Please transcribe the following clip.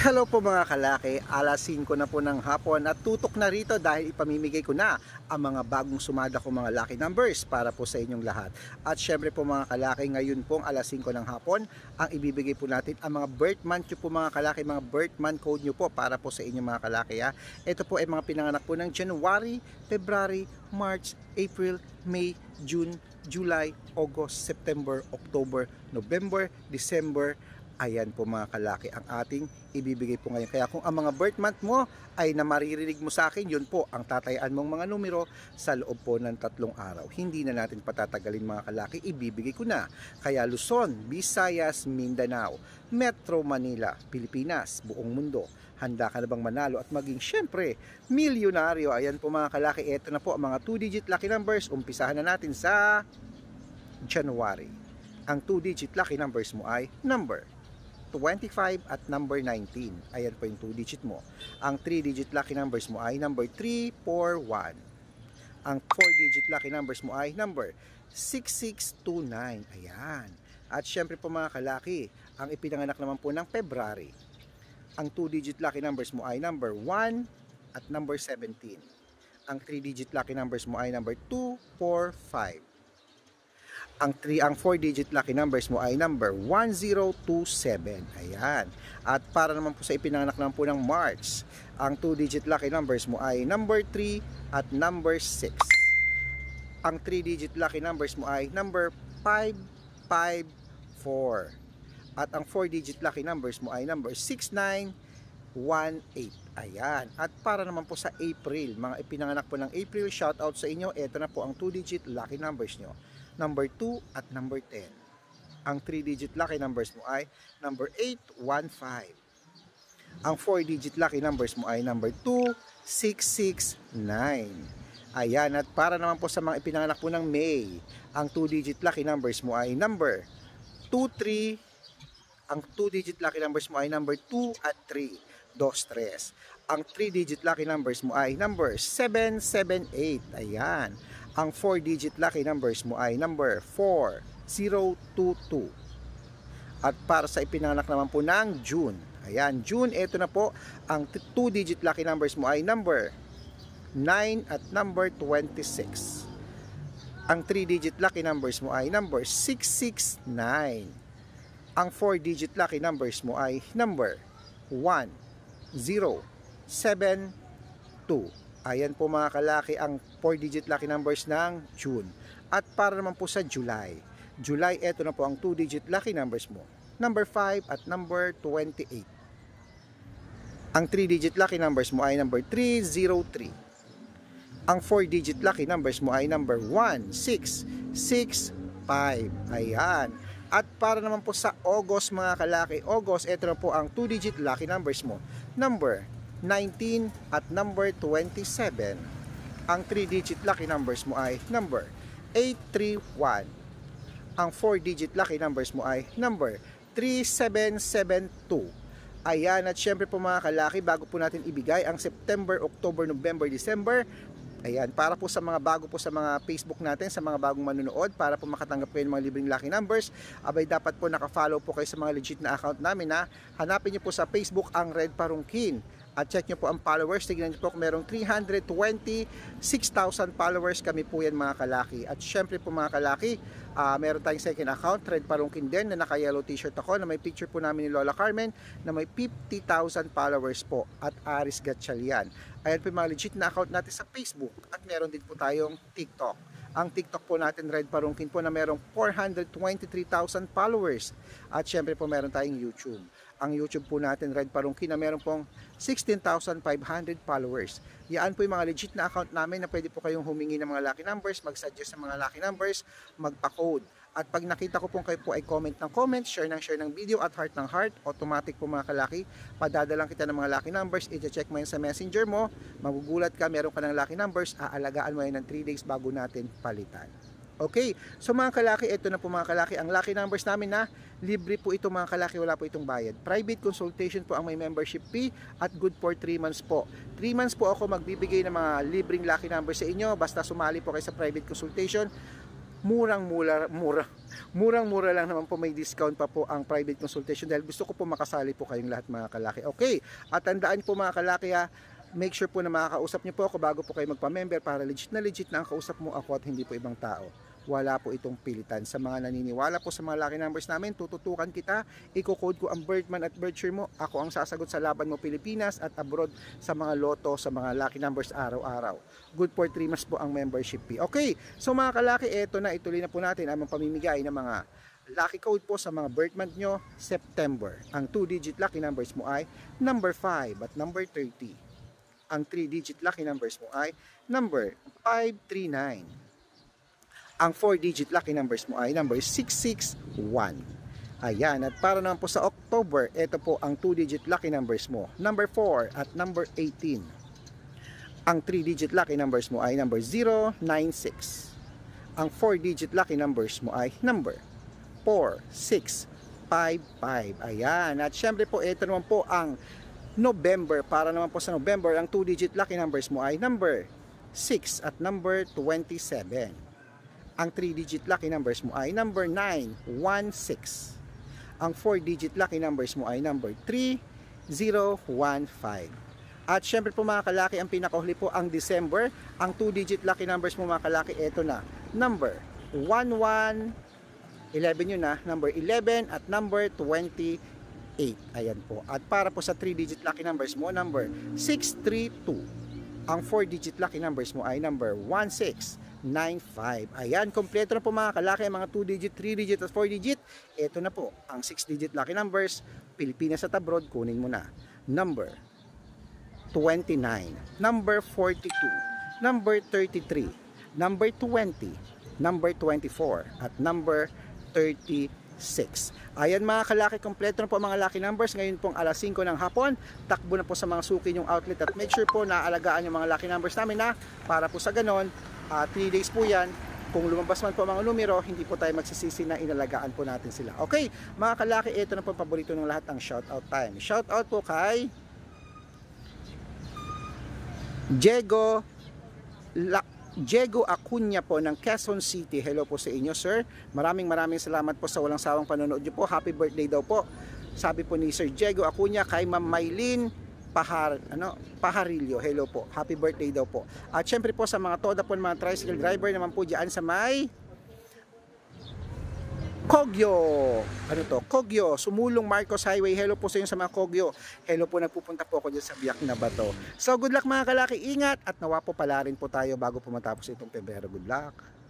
Hello po mga kalaki, alas 5 na po ng hapon at tutok na rito dahil ipamimigay ko na ang mga bagong sumada ko mga lucky numbers para po sa inyong lahat. At syempre po mga kalaki, ngayon pong alas 5 ng hapon, ang ibibigay po natin ang mga birth month nyo po mga kalaki, mga birth month code nyo po para po sa inyong mga kalaki. Ito po ay mga pinanganak po ng January, February, March, April, May, June, July, August, September, October, November, December. Ayan po mga kalaki ang ating ibibigay po ngayon. Kaya kung ang mga birth month mo ay na maririnig mo sa akin, yun po ang tatayaan mong mga numero sa loob po ng 3 araw. Hindi na natin patatagalin mga kalaki, ibibigay ko na. Kaya Luzon, Visayas, Mindanao, Metro Manila, Pilipinas, buong mundo. Handa ka na bang manalo at maging syempre milyonaryo? Ayan po mga kalaki, eto na po ang mga 2-digit lucky numbers. Umpisahan na natin sa January. Ang 2-digit lucky numbers mo ay number 25 at number 19. Ayan po yung 2-digit mo. Ang 3-digit lucky numbers mo ay number 341. Ang 4-digit lucky numbers mo ay number 6629. Ayan. At syempre po mga kalaki, ang ipinanganak naman po ng February. Ang 2-digit lucky numbers mo ay number 1 at number 17. Ang 3-digit lucky numbers mo ay number 245. Ang 4-digit lucky numbers mo ay number 1027. Ayan. At para naman po sa ipinanganak naman po ng March, ang 2-digit lucky numbers mo ay number 3 at number 6. Ang 3-digit lucky numbers mo ay number 554. At ang 4-digit lucky numbers mo ay number 6918. Ayan. At para naman po sa April, mga ipinanganak po ng April, shout out sa inyo. Ito na po ang 2-digit lucky numbers nyo. Number 2 at number 10. Ang 3-digit lucky numbers mo ay number 815. Ang 4-digit lucky numbers mo ay number 2669. Ayan, at para naman po sa mga ipinanganak po ng May, ang 2-digit lucky numbers mo ay number 23. Ang 2-digit lucky numbers mo ay number 2 at 3. 23. Ang 3-digit lucky numbers mo ay number 778. Ayan. Ang 4-digit lucky numbers mo ay number 4022. At para sa ipinanganak naman po ng June. Ayan, June, ito na po. Ang 2-digit lucky numbers mo ay number 9 at number 26. Ang 3-digit lucky numbers mo ay number 669. Ang 4-digit lucky numbers mo ay number 1072. Ayan po mga kalaki ang 4-digit lucky numbers ng June. At para naman po sa July. July, eto na po ang 2-digit lucky numbers mo. Number 5 at number 28. Ang 3-digit lucky numbers mo ay number 303. Ang 4-digit lucky numbers mo ay number 1665. Ayan. At para naman po sa August mga kalaki, August, eto na po ang 2-digit lucky numbers mo. Number 19 at number 27. Ang 3-digit lucky numbers mo ay number 831. Ang 4-digit lucky numbers mo ay number 3772. Ayan, at syempre po mga kalaki, bago po natin ibigay ang September, October, November, December. Ayan, para po sa mga bago po sa mga Facebook natin, sa mga bagong manunood, para po makatanggap kayo ng mga libreng lucky numbers, abay dapat po nakafollow po kayo sa mga legit na account namin na hanapin niyo po sa Facebook ang Red Parungkin. At check nyo po ang followers. Tignan nyo po kung merong 326,000 followers kami po yan mga kalaki. At syempre po mga kalaki, meron tayong second account, Red Parungkin din, na naka-yellow t-shirt ako, na may picture po namin ni Lola Carmen, na may 50,000 followers po. At Aris Gatchalian. Ayan po yung mga legit na account natin sa Facebook. At meron din po tayong TikTok. Ang TikTok po natin, Red Parungkin po, na merong 423,000 followers. At syempre po meron tayong YouTube. Ang YouTube po natin, Red Parungkin, na meron pong 16,500 followers. Yan po yung mga legit na account namin na pwede po kayong humingi ng mga lucky numbers, mag-suggest ng mga lucky numbers, magpa-code. At pag nakita ko pong kayo po ay comment ng comment, share ng video at heart ng heart, automatic po mga kalaki, padadalang kita ng mga lucky numbers, i-check mo yan sa messenger mo, magugulat ka, meron ka ng lucky numbers, aalagaan mo yan ng 3 days bago natin palitan. Okay, so mga kalaki, ito na po mga kalaki, ang lucky numbers namin na libre po ito mga kalaki, wala po itong bayad. Private consultation po ang may membership fee at good for 3 months po. 3 months po ako magbibigay ng mga libreng lucky numbers sa inyo, basta sumali po kayo sa private consultation. murang-mura lang naman po, may discount pa po ang private consultation dahil gusto ko po makasali po kayong lahat mga kalaki. Okay, at tandaan po mga kalaki make sure po na makakausap niyo po ako bago po kayo magpa-member para legit na ang kausap mo ako at hindi po ibang tao. Wala po itong pilitan. Sa mga naniniwala po sa mga lucky numbers namin, tututukan kita, i-code ko ang birthman at birth year mo. Ako ang sasagot sa laban mo Pilipinas at abroad sa mga loto, sa mga lucky numbers araw-araw. Good for 3 months po ang membership fee. Okay, so mga kalaki, eto na, ituloy na po natin ang pamimigay ng mga lucky code po sa mga birth month nyo, September. Ang 2-digit lucky numbers mo ay number 5 at number 30. Ang 3-digit lucky numbers mo ay number 539. Ang 4-digit lucky numbers mo ay number 661. Ayan, at para naman po sa October, ito po ang 2-digit lucky numbers mo, number 4 at number 18. Ang 3-digit lucky numbers mo ay number 096. Ang 4-digit lucky numbers mo ay number 4655. Ayan, at syempre po, ito naman po ang November. Para naman po sa November, ang 2-digit lucky numbers mo ay number 6 at number 27. Ang 3-digit lucky numbers mo ay number 916. Ang 4-digit lucky numbers mo ay number 3015. At syempre po mga kalaki, ang pinakahuli po ang December. Ang 2-digit lucky numbers mo mga kalaki, eto na, number 11, 11 yun na, number 11 at number 28. Ayan po. At para po sa 3-digit lucky numbers mo, number 632. Ang 4-digit lucky numbers mo ay number 1695. Ayan, kompleto na po mga kalaki ang mga 2-digit, 3-digit at 4-digit. Ito na po ang 6-digit lucky numbers. Pilipinas at abroad, kunin mo na. Number 29, number 42, number 33, number 20, number 24 at number 36. Ayan mga kalaki, kompleto na po mga lucky numbers. Ngayon pong alas 5 ng hapon, takbo na po sa mga suki yung outlet at make sure po na alagaan yung mga lucky numbers namin na para po sa ganon, 3 days po yan. Kung lumabas man po mga numero, hindi po tayo magsisisi na inalagaan po natin sila. Okay, mga kalaki, ito na po paborito ng lahat, ang shoutout time. Shoutout po kay Diego Acuña po ng Quezon City. Hello po sa inyo, sir. Maraming salamat po sa walang sawang panonood niyo po. Happy birthday daw po, sabi po ni Sir Diego Acuña, kay Ma'am Maylin Pajarillo. Hello po. Happy birthday daw po. At syempre po sa mga toda po mga tricycle driver naman po diyan sa may Kogyo. Kogyo, Sumulong Marcos Highway. Hello po sa inyo sa mga Kogyo. Hello po, nagpupunta po ako dyan sa Biak na Bato. So good luck mga kalaki, ingat at nawa po pala rin po tayo bago po matapos itong Pebrero. Good luck.